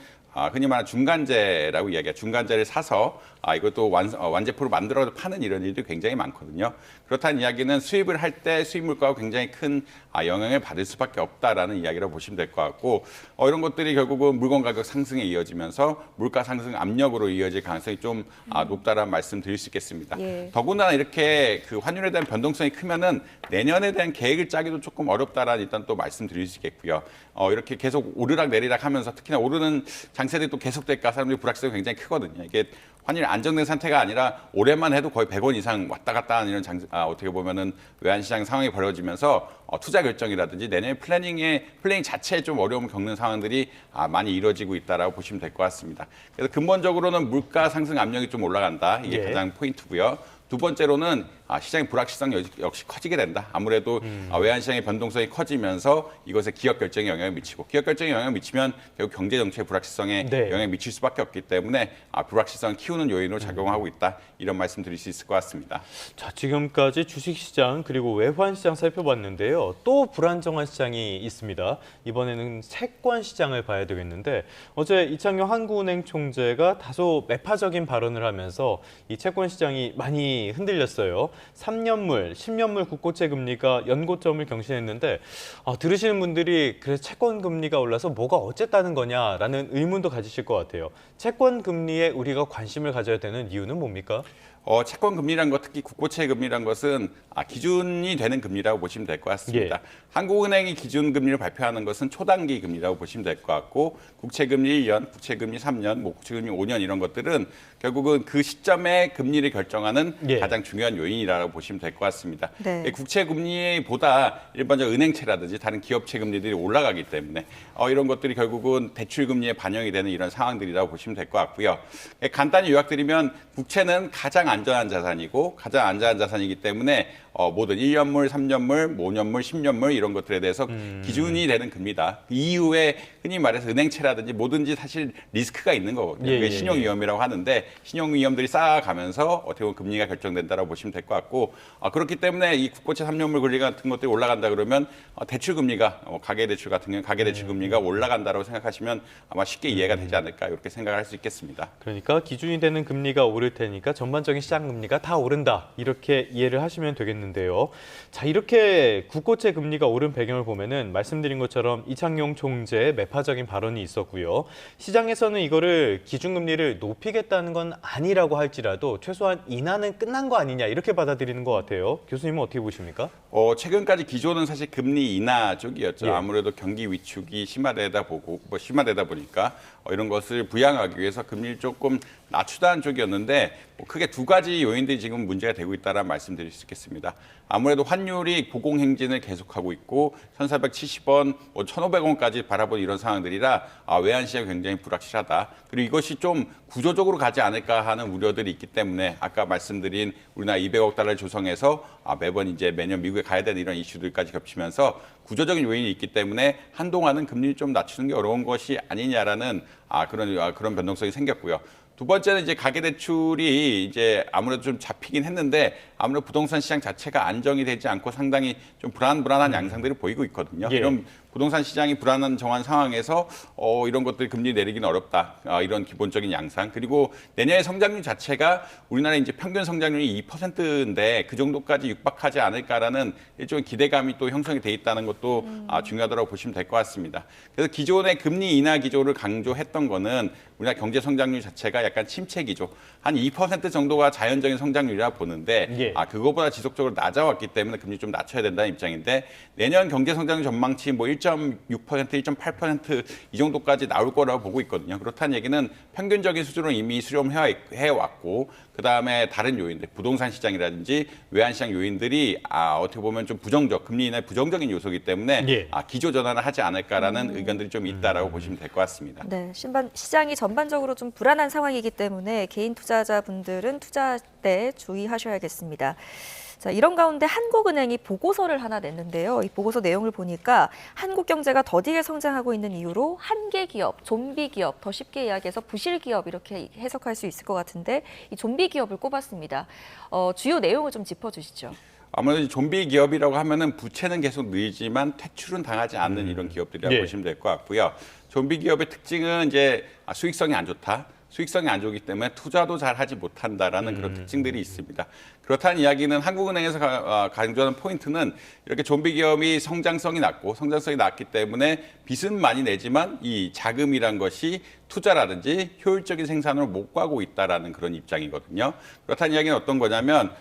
흔히 말하는 중간재라고 이야기해요. 중간재를 사서 이것도 완제품으로 만들어서 파는 이런 일들이 굉장히 많거든요. 그렇다는 이야기는 수입을 할 때 수입 물가가 굉장히 큰 영향을 받을 수밖에 없다라는 이야기라고 보시면 될 것 같고 이런 것들이 결국은 물건 가격 상승에 이어지면서 물가 상승 압력으로 이어질 가능성이 좀 높다라는 말씀 드릴 수 있겠습니다. 더군다나 이렇게 그 환율에 대한 변동성이 크면은 내년에 대한 계획을 짜기도 조금 어렵다라는 일단 또 말씀드릴 수 있겠고요. 이렇게 계속 오르락 내리락 하면서 특히나 오르는 장세들이 또 계속될까 사람들이 불확실성이 굉장히 크거든요. 이게 환율이 안정된 상태가 아니라 올해만 해도 거의 100원 이상 왔다 갔다 하는 이런 어떻게 보면은 외환시장 상황이 벌어지면서 투자 결정이라든지 내년의 플래닝 자체에 좀 어려움을 겪는 상황들이 많이 이루어지고 있다라고 보시면 될 것 같습니다. 그래서 근본적으로는 물가 상승 압력이 좀 올라간다. 이게 가장 포인트고요. 두 번째로는 시장의 불확실성 역시 커지게 된다. 아무래도 외환시장의 변동성이 커지면서 이것에 기업 결정에 영향을 미치고 기업 결정에 영향을 미치면 결국 경제 정책의 불확실성에 영향을 미칠 수밖에 없기 때문에 불확실성을 키우는 요인으로 작용하고 있다. 이런 말씀 드릴 수 있을 것 같습니다. 자, 지금까지 주식시장 그리고 외환시장 살펴봤는데요. 또 불안정한 시장이 있습니다. 이번에는 채권시장을 봐야 되겠는데 어제 이창용 한국은행 총재가 다소 매파적인 발언을 하면서 이 채권시장이 많이 흔들렸어요. 3년물, 10년물 국고채 금리가 연고점을 경신했는데 들으시는 분들이 그래서 채권 금리가 올라서 뭐가 어쨌다는 거냐라는 의문도 가지실 것 같아요. 채권 금리에 우리가 관심을 가져야 되는 이유는 뭡니까? 채권 금리란 것, 특히 국고채 금리란 것은 기준이 되는 금리라고 보시면 될 것 같습니다. 한국은행이 기준 금리를 발표하는 것은 초단기 금리라고 보시면 될 것 같고 국채 금리 1년, 국채 금리 3년, 국채 금리 5년 이런 것들은 결국은 그 시점에 금리를 결정하는 가장 중요한 요인이라고 보시면 될 것 같습니다. 국채 금리보다 일반적 은행채라든지 다른 기업채 금리들이 올라가기 때문에 이런 것들이 결국은 대출 금리에 반영이 되는 이런 상황들이라고 보시면 될 것 같고요. 간단히 요약드리면 국채는 가장 안전한 자산이고 가장 안전한 자산이기 때문에 모든 1년물, 3년물, 5년물, 10년물 이런 것들에 대해서 기준이 되는 금리다. 그 이후에 흔히 말해서 은행채라든지 뭐든지 사실 리스크가 있는 거거든요. 그게 신용위험이라고 하는데 신용위험들이 쌓아가면서 어떻게 보면 금리가 결정된다고 보시면 될 것 같고 그렇기 때문에 이 국고채 3년물 금리 같은 것들이 올라간다 그러면 대출 금리가 가계대출 같은 경우는 가계대출 금리가 올라간다고 생각하시면 아마 쉽게 이해가 되지 않을까 이렇게 생각을 할 수 있겠습니다. 그러니까 기준이 되는 금리가 오를 테니까 전반적인 시장 금리가 다 오른다 이렇게 이해를 하시면 되겠는데요. 자, 이렇게 국고채 금리가 오른 배경을 보면은 말씀드린 것처럼 이창용 총재의 매파적인 발언이 있었고요. 시장에서는 이거를 기준금리를 높이겠다는 건 아니라고 할지라도 최소한 인하는 끝난 거 아니냐 이렇게 받아들이는 것 같아요. 교수님은 어떻게 보십니까? 최근까지 기조는 사실 금리 인하 쪽이었죠. 아무래도 경기 위축이 심화되다 보니까 이런 것을 부양하기 위해서 금리를 조금 낮추다는 쪽이었는데 크게 두 가지 요인들이 지금 문제가 되고 있다는 말씀드릴 수 있겠습니다. 아무래도 환율이 고공행진을 계속하고 있고 1,470원, 1,500원까지 바라보는 이런 상황들이라 외환시장이 굉장히 불확실하다. 그리고 이것이 좀 구조적으로 가지 않을까 하는 우려들이 있기 때문에 아까 말씀드린 우리나라 200억 달러를 조성해서 매번 이제 매년 미국에 가야 되는 이런 이슈들까지 겹치면서 구조적인 요인이 있기 때문에 한동안은 금리를 좀 낮추는 게 어려운 것이 아니냐라는 그런 변동성이 생겼고요. 두 번째는 이제 가계대출이 이제 아무래도 좀 잡히긴 했는데 아무래도 부동산 시장 자체가 안정이 되지 않고 상당히 좀 불안한 양상들을 보이고 있거든요. 예. 이런 부동산 시장이 불안한 정한 상황에서 이런 것들이 금리 내리기는 어렵다. 이런 기본적인 양상. 그리고 내년의 성장률 자체가 우리나라의 이제 평균 성장률이 2%인데 그 정도까지 육박하지 않을까라는 일종의 기대감이 또 형성이 돼 있다는 것도 중요하다고 보시면 될 것 같습니다. 그래서 기존의 금리 인하 기조를 강조했던 거는 우리나라 경제 성장률 자체가 약간 침체 기조, 한 2% 정도가 자연적인 성장률이라 보는데 예. 그거보다 지속적으로 낮아왔기 때문에 금리 좀 낮춰야 된다는 입장인데 내년 경제 성장률 전망치 뭐 1.6%, 1.8% 이 정도까지 나올 거라고 보고 있거든요. 그렇다는 얘기는 평균적인 수준으로 이미 수렴해왔고 그다음에 다른 요인들, 부동산 시장이라든지 외환시장 요인들이 어떻게 보면 좀 금리 인하의 부정적인 요소이기 때문에 예. 기조 전환을 하지 않을까라는 의견들이 좀 있다라고 보시면 될 것 같습니다. 네, 시장이 전반적으로 좀 불안한 상황이기 때문에 개인 투자자분들은 투자 때 주의하셔야겠습니다. 자, 이런 가운데 한국은행이 보고서를 하나 냈는데요. 이 보고서 내용을 보니까 한국 경제가 더디게 성장하고 있는 이유로 한계 기업, 좀비 기업, 더 쉽게 이야기해서 부실 기업 이렇게 해석할 수 있을 것 같은데 이 좀비 기업을 꼽았습니다. 주요 내용을 좀 짚어주시죠. 아무래도 좀비 기업이라고 하면은 부채는 계속 늘지만 퇴출은 당하지 않는 이런 기업들이라고 예. 보시면 될 것 같고요. 좀비 기업의 특징은 이제 수익성이 안 좋다. 수익성이 안 좋기 때문에 투자도 잘 하지 못한다라는 그런 특징들이 있습니다. 그렇다는 이야기는 한국은행에서 강조하는 포인트는 이렇게 좀비 기업이 성장성이 낮기 때문에 빚은 많이 내지만 이 자금이란 것이 투자라든지 효율적인 생산으로 못 가고 있다라는 그런 입장이거든요. 그렇다는 이야기는 어떤 거냐면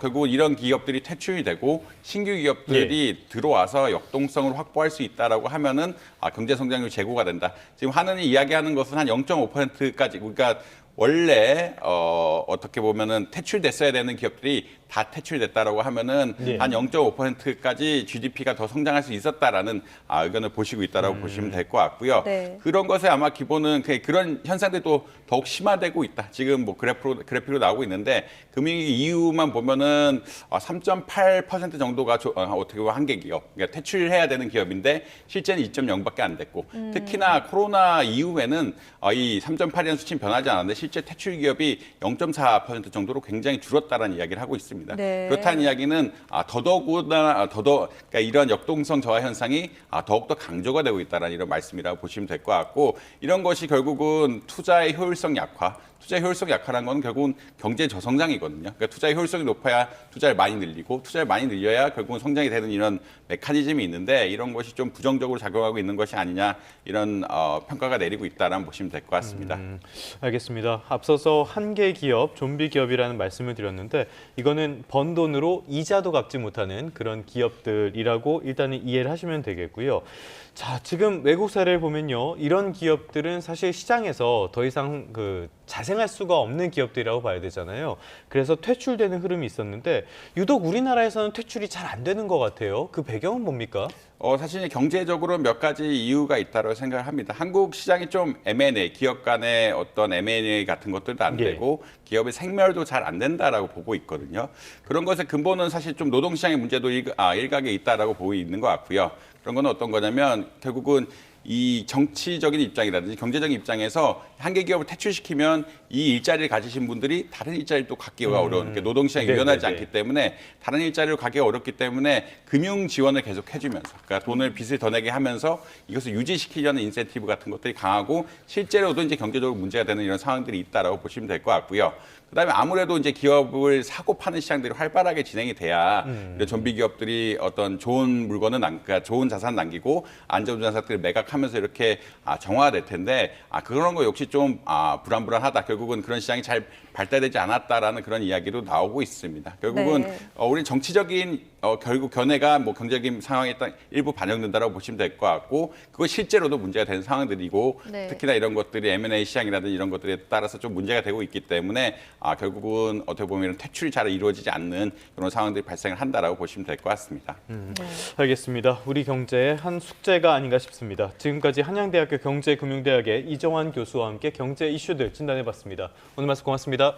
결국 이런 기업들이 퇴출이 되고 신규 기업들이 들어와서 역동성을 확보할 수 있다라고 하면은 경제 성장률 제고가 된다. 지금 한은이 이야기하는 것은 한 0.5%까지 그러니까 원래 어떻게 보면은 퇴출됐어야 되는 기업들이 다 퇴출됐다라고 하면은 네. 한 0.5%까지 GDP가 더 성장할 수 있었다라는 의견을 보시고 있다라고 보시면 될 것 같고요. 네. 그런 것에 아마 기본은 그런 현상들이 또 더욱 심화되고 있다. 지금 뭐 그래프로 나오고 있는데 금융위기 이후만 보면은 3.8% 정도가 어떻게 보면 한계 기업, 그러니까 퇴출해야 되는 기업인데 실제는 2.0밖에 안 됐고 특히나 코로나 이후에는 이 3.8이라는 수치는 변하지 않았는데 실제 퇴출 기업이 0.4% 정도로 굉장히 줄었다는 이야기를 하고 있습니다. 네. 그렇다는 이야기는 그러니까 이런 역동성 저하 현상이 더욱더 강조가 되고 있다는 이런 말씀이라고 보시면 될 것 같고 이런 것이 결국은 투자의 효율성 약화, 투자의 효율성 약화라는 건 결국은 경제 저성장이거든요. 그러니까 투자의 효율성이 높아야 투자를 많이 늘리고 투자를 많이 늘려야 결국은 성장이 되는 이런 메커니즘이 있는데 이런 것이 좀 부정적으로 작용하고 있는 것이 아니냐 이런 평가가 내리고 있다라고 보시면 될 것 같습니다. 알겠습니다. 앞서서 한계 기업, 좀비 기업이라는 말씀을 드렸는데 이거는 번 돈으로 이자도 갚지 못하는 그런 기업들이라고 일단은 이해를 하시면 되겠고요. 자, 지금 외국 사례를 보면요. 이런 기업들은 사실 시장에서 더 이상 자생할 수가 없는 기업들이라고 봐야 되잖아요. 그래서 퇴출되는 흐름이 있었는데 유독 우리나라에서는 퇴출이 잘 안 되는 것 같아요. 그 배경은 뭡니까? 사실 경제적으로 몇 가지 이유가 있다고 생각을 합니다. 한국 시장이 좀 M&A, 기업 간의 어떤 M&A 같은 것들도 안 되고 기업의 생멸도 잘 안 된다라고 보고 있거든요. 그런 것의 근본은 사실 좀 노동시장의 문제도 일각에 있다라고 보고 있는 것 같고요. 그런 건 어떤 거냐면 결국은 이 정치적인 입장이라든지 경제적인 입장에서 한계 기업을 퇴출시키면 이 일자리를 가지신 분들이 다른 일자리를 또 갖기가 어려운 그러니까 노동시장이 유연하지 않기 때문에 다른 일자리를 가기가 어렵기 때문에 금융 지원을 계속 해주면서 그러니까 빚을 더 내게 하면서 이것을 유지시키려는 인센티브 같은 것들이 강하고 실제로도 이제 경제적으로 문제가 되는 이런 상황들이 있다라고 보시면 될 것 같고요. 그다음에 아무래도 이제 기업을 사고 파는 시장들이 활발하게 진행이 돼야 이런 좀비 기업들이 어떤 좋은 물건은 그러니까 좋은 자산 남기고 안전 자산들을 매각하면서 이렇게 정화될 텐데 그런 거 역시 좀 불안불안하다. 결국은 그런 시장이 잘 발달되지 않았다라는 그런 이야기도 나오고 있습니다. 결국은 네. 우리 정치적인 결국 견해가 뭐 경제적인 상황에 딱 일부 반영된다고 보시면 될 것 같고 그거 실제로도 문제가 되는 상황들이고 네. 특히나 이런 것들이 M&A 시장이라든지 이런 것들에 따라서 좀 문제가 되고 있기 때문에 결국은 어떻게 보면 퇴출이 잘 이루어지지 않는 그런 상황들이 발생을 한다라고 보시면 될 것 같습니다. 알겠습니다. 우리 경제의 한 숙제가 아닌가 싶습니다. 지금까지 한양대학교 경제금융대학의 이정환 교수와 함께 경제 이슈들 진단해봤습니다. 오늘 말씀 고맙습니다.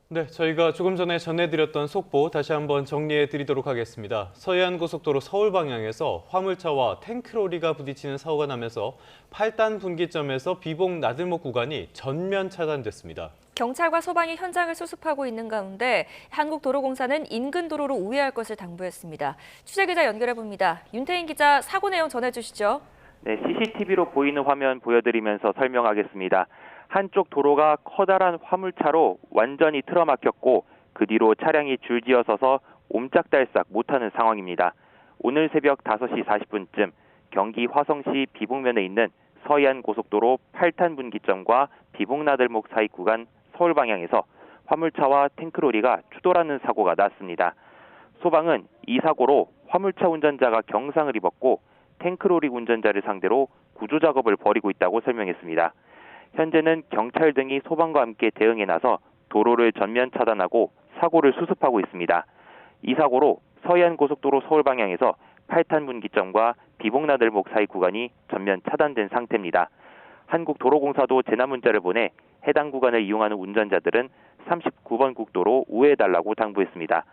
네, 저희가 조금 전에 전해드렸던 속보 다시 한번 정리해드리도록 하겠습니다. 서해안고속도로 서울 방향에서 화물차와 탱크로리가 부딪히는 사고가 나면서 8단 분기점에서 비봉 나들목 구간이 전면 차단됐습니다. 경찰과 소방이 현장을 수습하고 있는 가운데 한국도로공사는 인근 도로로 우회할 것을 당부했습니다. 취재기자 연결해봅니다. 윤태인 기자, 사고 내용 전해주시죠. 네, CCTV로 보이는 화면 보여드리면서 설명하겠습니다. 한쪽 도로가 커다란 화물차로 완전히 틀어막혔고 그 뒤로 차량이 줄지어 서서 옴짝달싹 못하는 상황입니다. 오늘 새벽 5시 40분쯤 경기 화성시 비봉면에 있는 서해안고속도로 8탄 분기점과 비봉나들목 사이 구간 서울 방향에서 화물차와 탱크로리가 추돌하는 사고가 났습니다. 소방은 이 사고로 화물차 운전자가 경상을 입었고 탱크로리 운전자를 상대로 구조작업을 벌이고 있다고 설명했습니다. 현재는 경찰 등이 소방과 함께 대응에 나서 도로를 전면 차단하고 사고를 수습하고 있습니다. 이 사고로 서해안고속도로 서울 방향에서 8탄 분기점과 비봉나들목 사이 구간이 전면 차단된 상태입니다. 한국도로공사도 재난 문자를 보내 해당 구간을 이용하는 운전자들은 39번 국도로 우회해달라고 당부했습니다.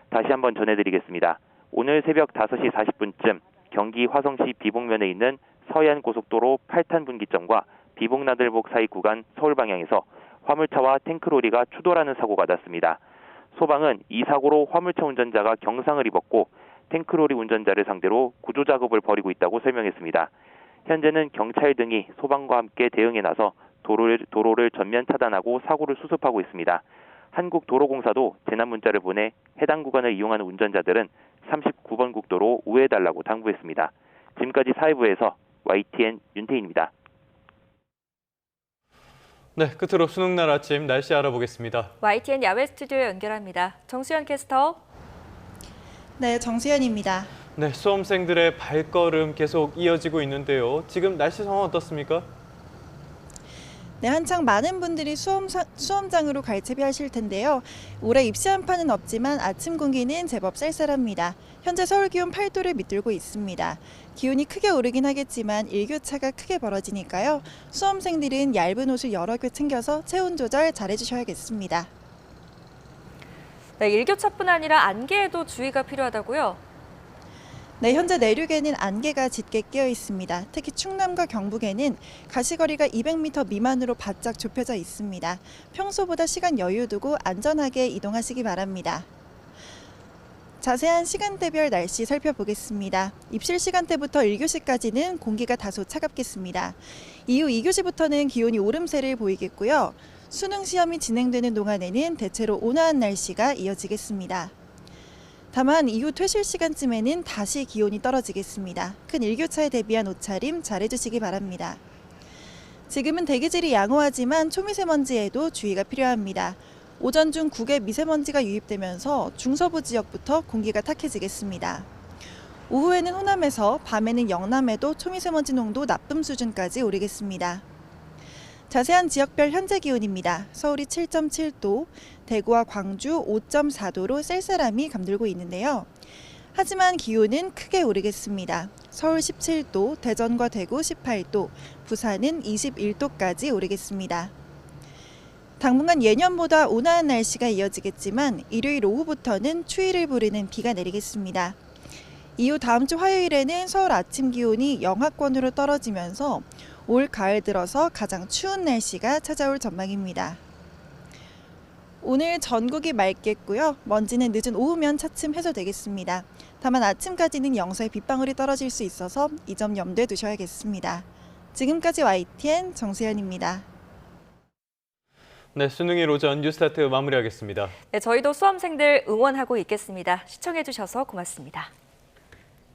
다시 한번 전해드리겠습니다. 오늘 새벽 5시 40분쯤 경기 화성시 비봉면에 있는 서해안고속도로 8탄 분기점과 비봉나들목 사이 구간 서울 방향에서 화물차와 탱크로리가 추돌하는 사고가 났습니다. 소방은 이 사고로 화물차 운전자가 경상을 입었고 탱크로리 운전자를 상대로 구조작업을 벌이고 있다고 설명했습니다. 현재는 경찰 등이 소방과 함께 대응에 나서 도로를 전면 차단하고 사고를 수습하고 있습니다. 한국도로공사도 재난 문자를 보내 해당 구간을 이용하는 운전자들은 39번 국도로 우회해달라고 당부했습니다. 지금까지 사회부에서 YTN 윤태인입니다. 네, 끝으로 수능날 아침 날씨 알아보겠습니다. YTN 야외 스튜디오에 연결합니다. 정수현 캐스터. 네, 정수현입니다. 네, 수험생들의 발걸음 계속 이어지고 있는데요. 지금 날씨 상황 어떻습니까? 네, 한창 많은 분들이 수험장으로 갈채비하실 텐데요. 올해 입시 한파는 없지만 아침 공기는 제법 쌀쌀합니다. 현재 서울 기온 8도를 밑돌고 있습니다. 기온이 크게 오르긴 하겠지만 일교차가 크게 벌어지니까요. 수험생들은 얇은 옷을 여러 개 챙겨서 체온 조절 잘해주셔야겠습니다. 네, 일교차뿐 아니라 안개에도 주의가 필요하다고요? 네, 현재 내륙에는 안개가 짙게 끼어 있습니다. 특히 충남과 경북에는 가시거리가 200m 미만으로 바짝 좁혀져 있습니다. 평소보다 시간 여유 두고 안전하게 이동하시기 바랍니다. 자세한 시간대별 날씨 살펴보겠습니다. 입실 시간대부터 1교시까지는 공기가 다소 차갑겠습니다. 이후 2교시부터는 기온이 오름세를 보이겠고요. 수능 시험이 진행되는 동안에는 대체로 온화한 날씨가 이어지겠습니다. 다만 이후 퇴실 시간쯤에는 다시 기온이 떨어지겠습니다. 큰 일교차에 대비한 옷차림 잘해주시기 바랍니다. 지금은 대기질이 양호하지만 초미세먼지에도 주의가 필요합니다. 오전 중 국외 미세먼지가 유입되면서 중서부 지역부터 공기가 탁해지겠습니다. 오후에는 호남에서 밤에는 영남에도 초미세먼지 농도 나쁨 수준까지 오르겠습니다. 자세한 지역별 현재 기온입니다. 서울이 7.7도, 대구와 광주 5.4도로 쌀쌀함이 감돌고 있는데요. 하지만 기온은 크게 오르겠습니다. 서울 17도, 대전과 대구 18도, 부산은 21도까지 오르겠습니다. 당분간 예년보다 온화한 날씨가 이어지겠지만 일요일 오후부터는 추위를 부르는 비가 내리겠습니다. 이후 다음 주 화요일에는 서울 아침 기온이 영하권으로 떨어지면서 올 가을 들어서 가장 추운 날씨가 찾아올 전망입니다. 오늘 전국이 맑겠고요. 먼지는 늦은 오후면 차츰 해소되겠습니다. 다만 아침까지는 영서에 빗방울이 떨어질 수 있어서 이 점 염두에 두셔야겠습니다. 지금까지 YTN 정수현입니다. 네, 수능일 오전 뉴스타트 마무리하겠습니다. 네, 저희도 수험생들 응원하고 있겠습니다. 시청해주셔서 고맙습니다.